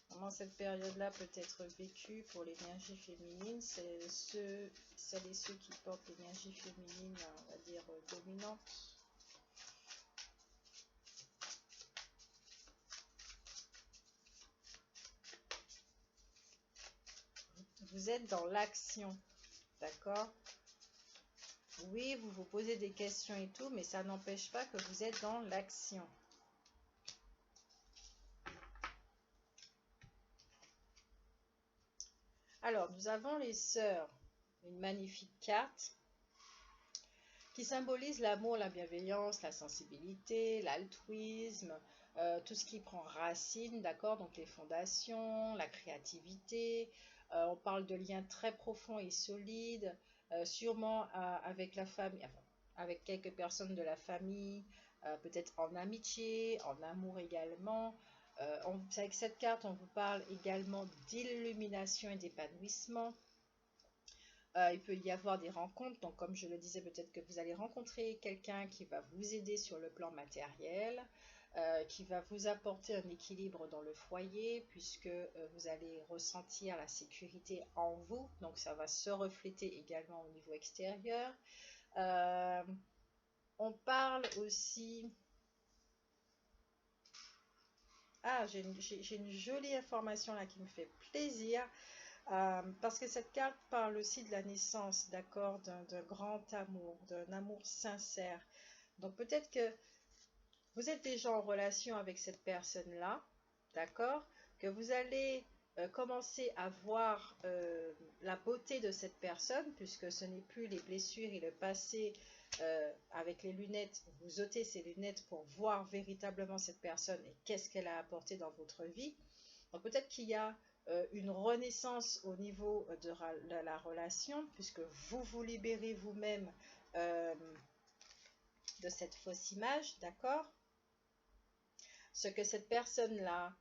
Comment cette période-là peut être vécue pour l'énergie féminine? C'est celles et ceux qui portent l'énergie féminine, on va dire, dominante. Vous êtes dans l'action, d'accord? Oui, vous vous posez des questions et tout, mais ça n'empêche pas que vous êtes dans l'action. Alors, nous avons les sœurs, une magnifique carte qui symbolise l'amour, la bienveillance, la sensibilité, l'altruisme, tout ce qui prend racine, d'accord? Donc les fondations, la créativité, on parle de liens très profonds et solides, sûrement avec la famille, enfin, avec quelques personnes de la famille, peut-être en amitié, en amour également. Avec cette carte, on vous parle également d'illumination et d'épanouissement. Il peut y avoir des rencontres, donc comme je le disais, peut-être que vous allez rencontrer quelqu'un qui va vous aider sur le plan matériel, qui va vous apporter un équilibre dans le foyer, puisque vous allez ressentir la sécurité en vous, donc ça va se refléter également au niveau extérieur. On parle aussi... Ah, j'ai une jolie information là qui me fait plaisir. Parce que cette carte parle aussi de la naissance, d'accord, d'un grand amour, d'un amour sincère. Donc peut-être que vous êtes déjà en relation avec cette personne-là, d'accord, que vous allez commencer à voir la beauté de cette personne, puisque ce n'est plus les blessures et le passé. Avec les lunettes, vous ôtez ces lunettes pour voir véritablement cette personne et qu'est-ce qu'elle a apporté dans votre vie. Donc peut-être qu'il y a une renaissance au niveau de la relation, puisque vous vous libérez vous-même de cette fausse image, d'accord? Ce que cette personne-là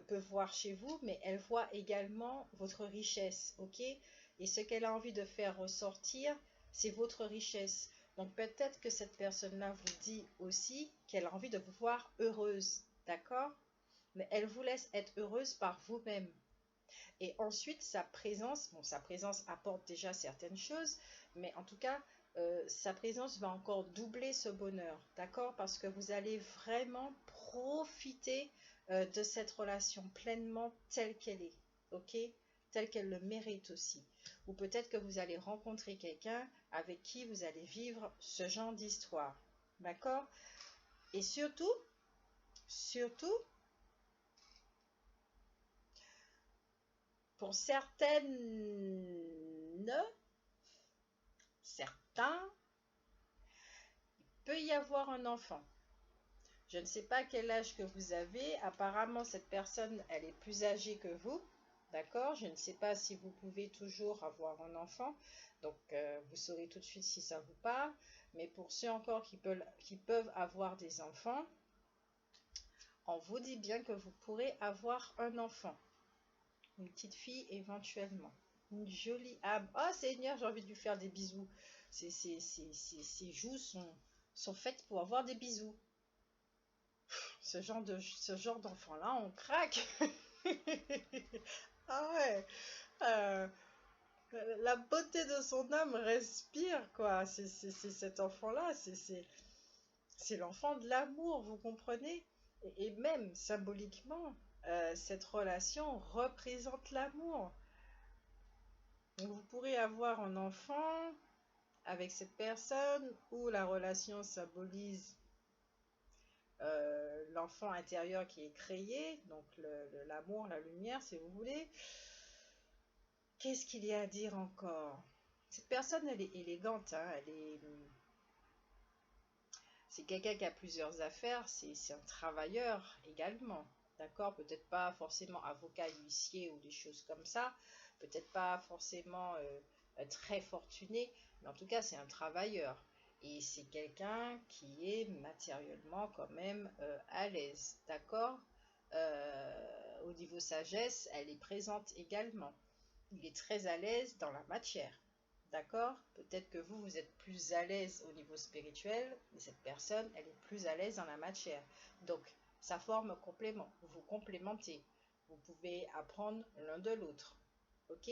peut voir chez vous, mais elle voit également votre richesse, ok? Et ce qu'elle a envie de faire ressortir, c'est votre richesse. Donc peut-être que cette personne-là vous dit aussi qu'elle a envie de vous voir heureuse, d'accord? Mais elle vous laisse être heureuse par vous-même. Et ensuite, sa présence, bon, sa présence apporte déjà certaines choses, mais en tout cas, sa présence va encore doubler ce bonheur, d'accord? Parce que vous allez vraiment profiter de cette relation pleinement telle qu'elle est, ok? Telle qu'elle le mérite aussi. Ou peut-être que vous allez rencontrer quelqu'un avec qui vous allez vivre ce genre d'histoire, d'accord? Et surtout, pour certains, il peut y avoir un enfant. Je ne sais pas quel âge que vous avez. Apparemment, cette personne, elle est plus âgée que vous. D'accord? Je ne sais pas si vous pouvez toujours avoir un enfant. Donc, vous saurez tout de suite si ça vous parle. Mais pour ceux encore qui peuvent avoir des enfants, on vous dit bien que vous pourrez avoir un enfant. Une petite fille éventuellement. Une jolie âme. Oh Seigneur, j'ai envie de lui faire des bisous. Ses joues sont faites pour avoir des bisous. Ce genre d'enfant-là, on craque. Ah ouais. Euh, la beauté de son âme respire, quoi. C'est cet enfant-là. C'est l'enfant de l'amour, vous comprenez? Et même symboliquement, cette relation représente l'amour. Donc vous pourrez avoir un enfant avec cette personne où la relation symbolise l'enfant intérieur qui est créé, donc l'amour, la lumière, si vous voulez. Qu'est-ce qu'il y a à dire encore? Cette personne, elle est élégante, hein, c'est quelqu'un qui a plusieurs affaires, c'est un travailleur également, d'accord? Peut-être pas forcément avocat, huissier ou des choses comme ça, peut-être pas forcément très fortuné, mais en tout cas, c'est un travailleur. Et c'est quelqu'un qui est matériellement quand même à l'aise, d'accord? Au niveau sagesse, elle est présente également. Il est très à l'aise dans la matière. D'accord? Peut-être que vous, vous êtes plus à l'aise au niveau spirituel, mais cette personne, elle est plus à l'aise dans la matière. Donc, ça forme complément. Vous vous complémentez. Vous pouvez apprendre l'un de l'autre. Ok?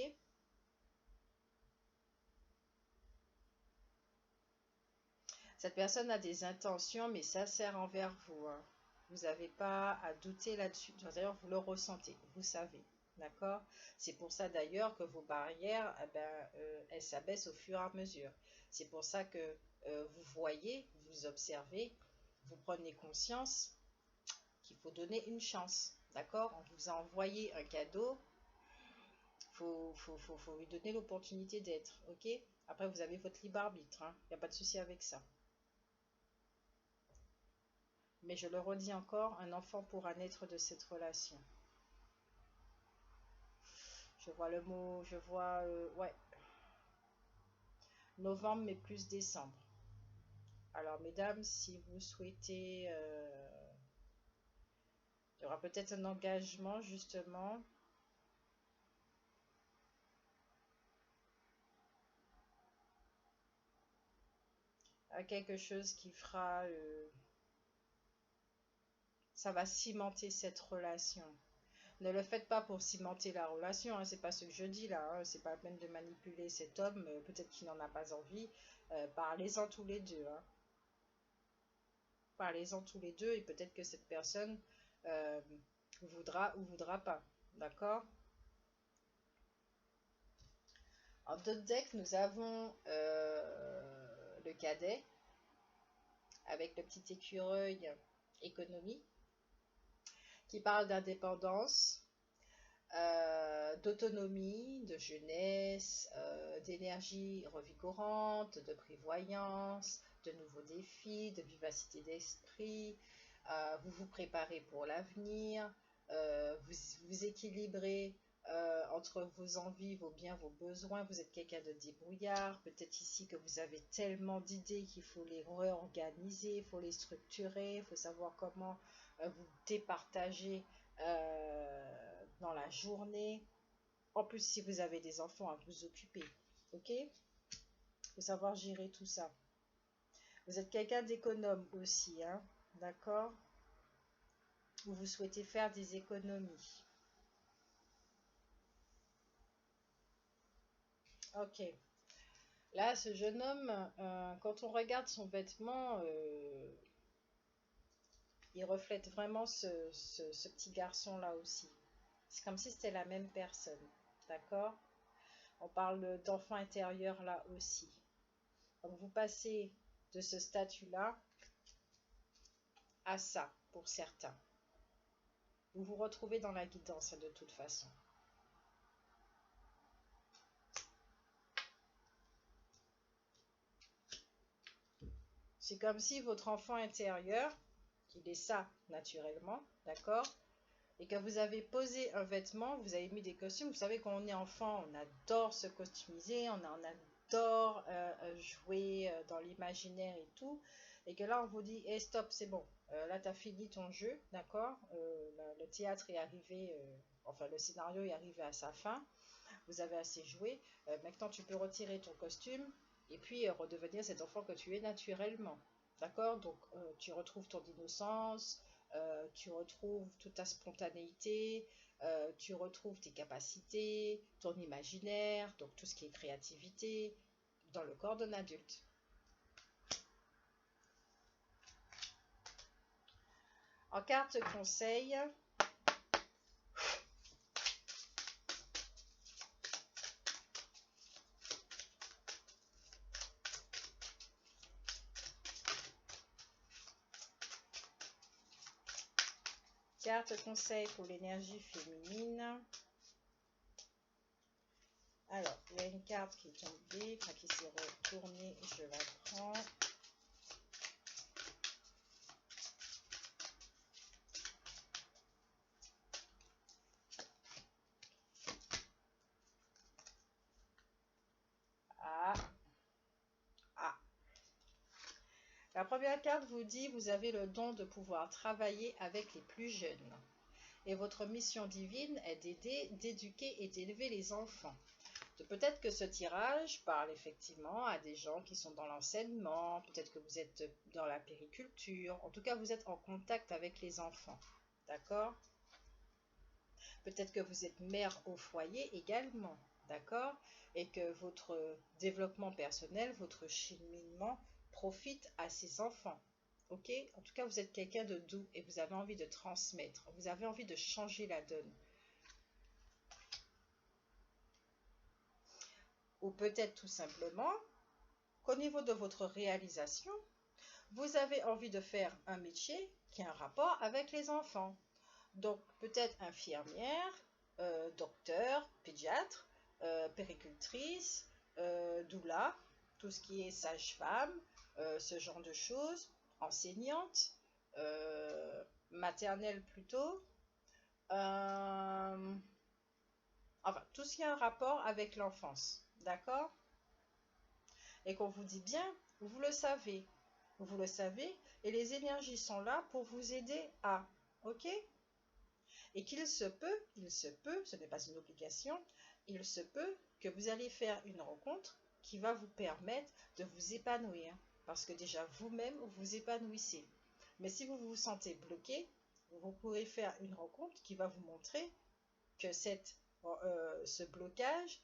Cette personne a des intentions, mais sincères envers vous, hein. Vous n'avez pas à douter là-dessus. D'ailleurs, vous le ressentez. Vous savez. D'accord? C'est pour ça d'ailleurs que vos barrières, eh ben, elles s'abaissent au fur et à mesure. C'est pour ça que vous voyez, vous observez, vous prenez conscience qu'il faut donner une chance. D'accord? On vous a envoyé un cadeau, faut lui donner l'opportunité d'être. Ok? Après, vous avez votre libre arbitre. Il n'y a pas de souci avec ça. Mais je le redis encore, un enfant pourra naître de cette relation. Je vois le mot, je vois, ouais, novembre, mais plus décembre. Alors, mesdames, si vous souhaitez, il y aura peut-être un engagement, justement. À quelque chose qui fera, ça va cimenter cette relation. Ne le faites pas pour cimenter la relation, hein, c'est pas ce que je dis là, hein, c'est pas la peine de manipuler cet homme, peut-être qu'il n'en a pas envie. Parlez-en tous les deux, hein. Parlez-en tous les deux et peut-être que cette personne euh, voudra ou voudra pas. D'accord? En d'autres decks, nous avons le cadet avec le petit écureuil économie qui parle d'indépendance, d'autonomie, de jeunesse, d'énergie revigorante, de prévoyance, de nouveaux défis, de vivacité d'esprit. Vous vous préparez pour l'avenir, vous vous équilibrez entre vos envies, vos biens, vos besoins. Vous êtes quelqu'un de débrouillard. Peut-être ici que vous avez tellement d'idées qu'il faut les réorganiser, il faut les structurer, il faut savoir comment vous départager dans la journée. En plus, si vous avez des enfants à vous occuper, ok? Il faut savoir gérer tout ça. Vous êtes quelqu'un d'économe aussi, hein? D'accord? Ou vous souhaitez faire des économies. Ok. Là, ce jeune homme, quand on regarde son vêtement, il reflète vraiment ce petit garçon-là aussi. C'est comme si c'était la même personne. D'accord? On parle d'enfant intérieur là aussi. Donc vous passez de ce statut-là à ça, pour certains. Vous vous retrouvez dans la guidance de toute façon. C'est comme si votre enfant intérieur, qu'il est ça naturellement, d'accord, et que vous avez posé un vêtement, vous avez mis des costumes. Vous savez, quand on est enfant, on adore se costumiser, on adore jouer dans l'imaginaire et tout. Et que là, on vous dit, hey, stop, c'est bon. Là, tu as fini ton jeu, d'accord. Le théâtre est arrivé, enfin, le scénario est arrivé à sa fin. Vous avez assez joué. Maintenant, tu peux retirer ton costume et puis redevenir cet enfant que tu es naturellement. D'accord? Donc, tu retrouves ton innocence, tu retrouves toute ta spontanéité, tu retrouves tes capacités, ton imaginaire, donc tout ce qui est créativité, dans le corps d'un adulte. En carte conseil, pour l'énergie féminine. Alors, il y a une carte qui est tombée, qui s'est retournée, je la prends. Ah, ah. La première carte vous dit, vous avez le don de pouvoir travailler avec les plus jeunes. Et votre mission divine est d'aider, d'éduquer et d'élever les enfants. Peut-être que ce tirage parle effectivement à des gens qui sont dans l'enseignement, peut-être que vous êtes dans la périculture, en tout cas vous êtes en contact avec les enfants, d'accord? Peut-être que vous êtes mère au foyer également, d'accord? Et que votre développement personnel, votre cheminement profite à ces enfants, ok? En tout cas, vous êtes quelqu'un de doux et vous avez envie de transmettre, vous avez envie de changer la donne. Ou peut-être tout simplement qu'au niveau de votre réalisation, vous avez envie de faire un métier qui a un rapport avec les enfants. Donc peut-être infirmière, docteur, pédiatre, péricultrice, doula, tout ce qui est sage-femme, ce genre de choses, enseignante, maternelle plutôt, enfin tout ce qui a un rapport avec l'enfance, d'accord? Et qu'on vous dit bien, vous le savez, et les énergies sont là pour vous aider à, ok? Et il se peut, ce n'est pas une obligation, il se peut que vous allez faire une rencontre qui va vous permettre de vous épanouir. Parce que déjà vous-même, vous vous épanouissez. Mais si vous vous sentez bloqué, vous pourrez faire une rencontre qui va vous montrer que ce blocage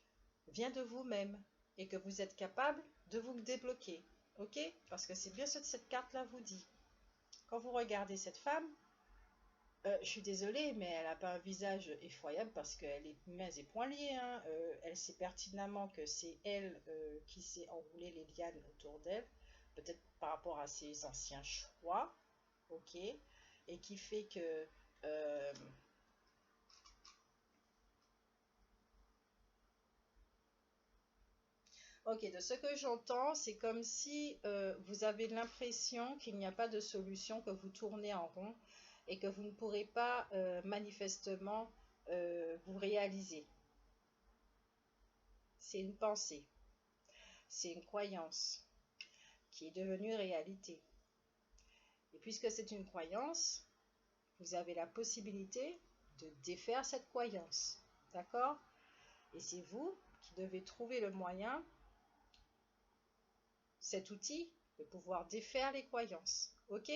vient de vous-même et que vous êtes capable de vous débloquer. Ok? Parce que c'est bien ce que cette carte-là vous dit. Quand vous regardez cette femme, je suis désolée, mais elle n'a pas un visage effroyable parce qu'elle est mains et poings liés, hein. Elle sait pertinemment que c'est elle qui s'est enroulé les lianes autour d'elle, peut-être par rapport à ses anciens choix, ok, et qui fait que Ok, de ce que j'entends, c'est comme si vous avez l'impression qu'il n'y a pas de solution, que vous tournez en rond et que vous ne pourrez pas manifestement vous réaliser. C'est une pensée, c'est une croyance qui est devenue réalité. Et puisque c'est une croyance, vous avez la possibilité de défaire cette croyance. D'accord? Et c'est vous qui devez trouver le moyen, cet outil, de pouvoir défaire les croyances. Ok?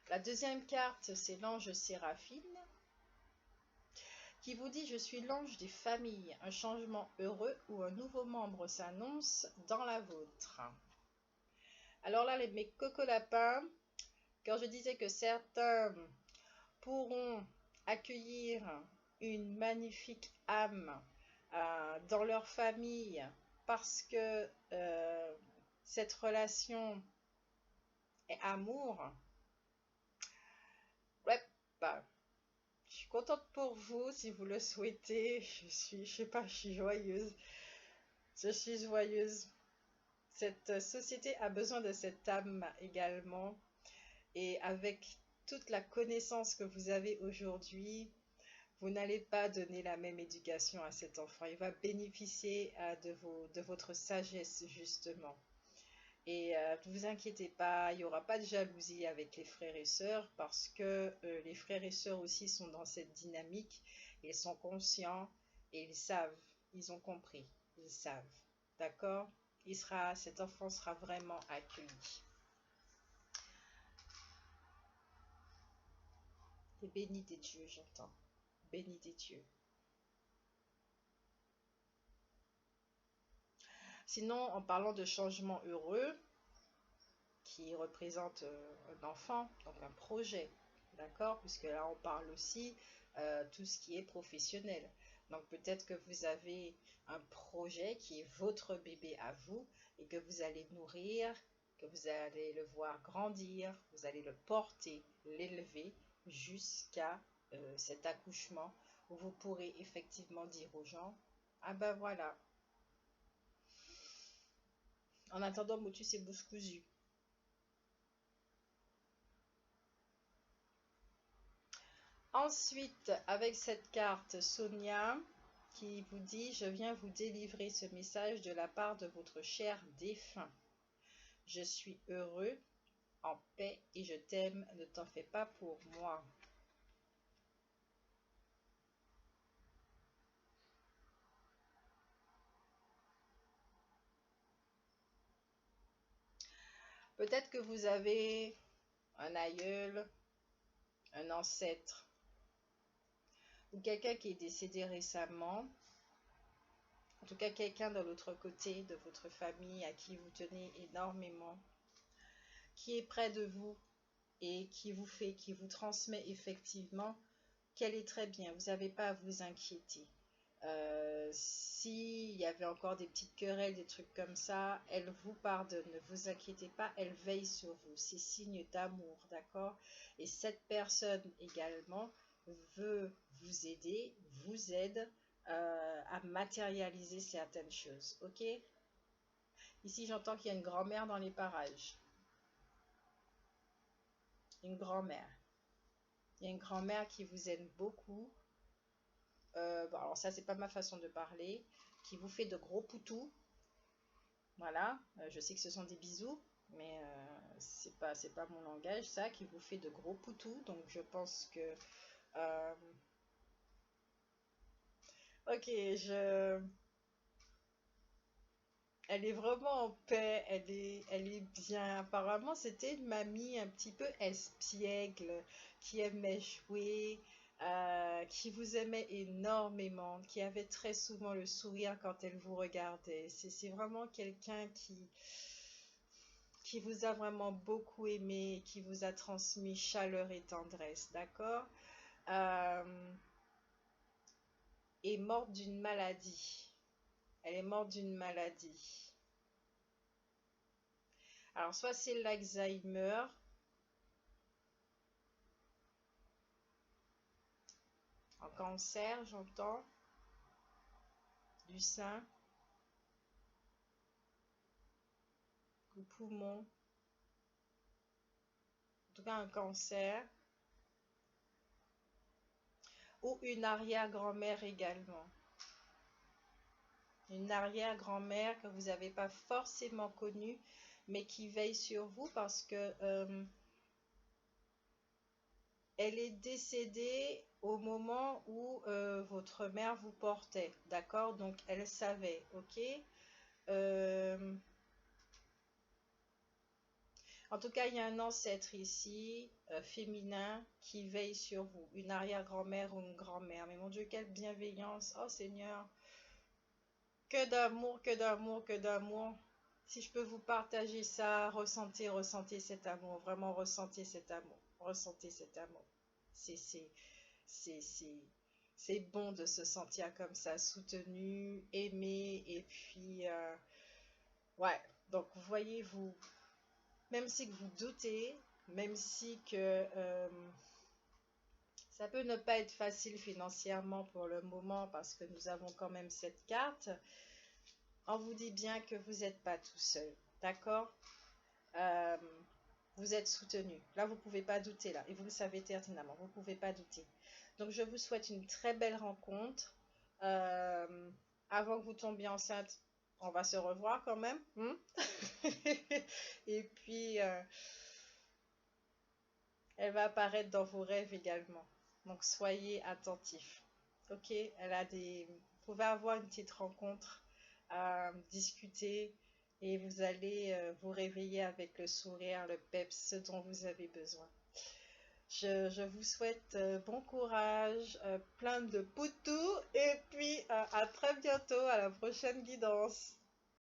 La deuxième carte, c'est l'ange Séraphine qui vous dit: je suis l'ange des familles, un changement heureux ou un nouveau membre s'annonce dans la vôtre. Alors là, mes cocolapins, quand je disais que certains pourront accueillir une magnifique âme dans leur famille parce que cette relation est amour, ouais, bah, je suis contente pour vous si vous le souhaitez. Je sais pas, je suis joyeuse. Je suis joyeuse. Cette société a besoin de cette âme également. Et avec toute la connaissance que vous avez aujourd'hui, vous n'allez pas donner la même éducation à cet enfant. Il va bénéficier de votre sagesse, justement. Et ne vous inquiétez pas, il n'y aura pas de jalousie avec les frères et sœurs parce que les frères et sœurs aussi sont dans cette dynamique. Ils sont conscients et ils savent, ils ont compris, ils savent. D'accord? Cet enfant sera vraiment accueilli. Et béni des dieux, j'entends. Béni des dieux. Sinon, en parlant de changement heureux, qui représente un enfant, donc un projet, d'accord? Puisque là, on parle aussi tout ce qui est professionnel. Donc peut-être que vous avez un projet qui est votre bébé à vous et que vous allez nourrir, que vous allez le voir grandir, vous allez le porter, l'élever jusqu'à cet accouchement où vous pourrez effectivement dire aux gens: ah ben voilà, en attendant, motus et bouche cousue. Ensuite, avec cette carte, Sonia qui vous dit: je viens vous délivrer ce message de la part de votre cher défunt. Je suis heureux, en paix et je t'aime, ne t'en fais pas pour moi. Peut-être que vous avez un aïeul, un ancêtre ou quelqu'un qui est décédé récemment. En tout cas, quelqu'un de l'autre côté de votre famille à qui vous tenez énormément, qui est près de vous et qui vous transmet effectivement qu'elle est très bien. Vous n'avez pas à vous inquiéter. S'il y avait encore des petites querelles, des trucs comme ça, elle vous pardonne. Ne vous inquiétez pas, elle veille sur vous. C'est signe d'amour, d'accord? Et cette personne également veut vous aider, vous aide à matérialiser certaines choses, ok? Ici, j'entends qu'il y a une grand-mère dans les parages. Une grand-mère. Il y a une grand-mère qui vous aime beaucoup. Bon, alors ça, c'est pas ma façon de parler. Qui vous fait de gros poutous. Voilà. Je sais que ce sont des bisous, mais c'est pas mon langage, ça. Qui vous fait de gros poutous. Donc, je pense que... ok, elle est vraiment en paix, elle est bien. Apparemment, c'était une mamie un petit peu espiègle, qui aimait jouer, qui vous aimait énormément, qui avait très souvent le sourire quand elle vous regardait. C'est vraiment quelqu'un qui vous a vraiment beaucoup aimé, qui vous a transmis chaleur et tendresse, d'accord? Euh, est morte d'une maladie. Elle est morte d'une maladie. Alors, soit c'est l'Alzheimer, en cancer, j'entends, du sein, du poumon, en tout cas un cancer, ou une arrière-grand-mère également. Une arrière-grand-mère que vous n'avez pas forcément connue, mais qui veille sur vous parce que elle est décédée au moment où votre mère vous portait, d'accord? Donc elle savait, ok? Euh, En tout cas, il y a un ancêtre ici, féminin, qui veille sur vous. Une arrière-grand-mère ou une grand-mère. Mais mon Dieu, quelle bienveillance. Oh Seigneur, que d'amour, que d'amour, que d'amour. Si je peux vous partager ça, ressentez cet amour. Vraiment, ressentez cet amour. Ressentez cet amour. C'est, c'est, c'est, c'est, c'est bon de se sentir comme ça, soutenu, aimé. Et puis, ouais. Donc, voyez-vous, même si que vous doutez, même si que ça peut ne pas être facile financièrement pour le moment parce que nous avons quand même cette carte, on vous dit bien que vous n'êtes pas tout seul, d'accord? Euh, vous êtes soutenu. Là, vous ne pouvez pas douter, là, et vous le savez pertinemment, vous ne pouvez pas douter. Donc, je vous souhaite une très belle rencontre. Avant que vous tombiez enceinte, on va se revoir quand même. Et puis, elle va apparaître dans vos rêves également. Donc soyez attentifs. Ok, vous pouvez avoir une petite rencontre, discuter et vous allez vous réveiller avec le sourire, le peps, ce dont vous avez besoin. Je vous souhaite bon courage, plein de poutous et puis à très bientôt, à la prochaine guidance.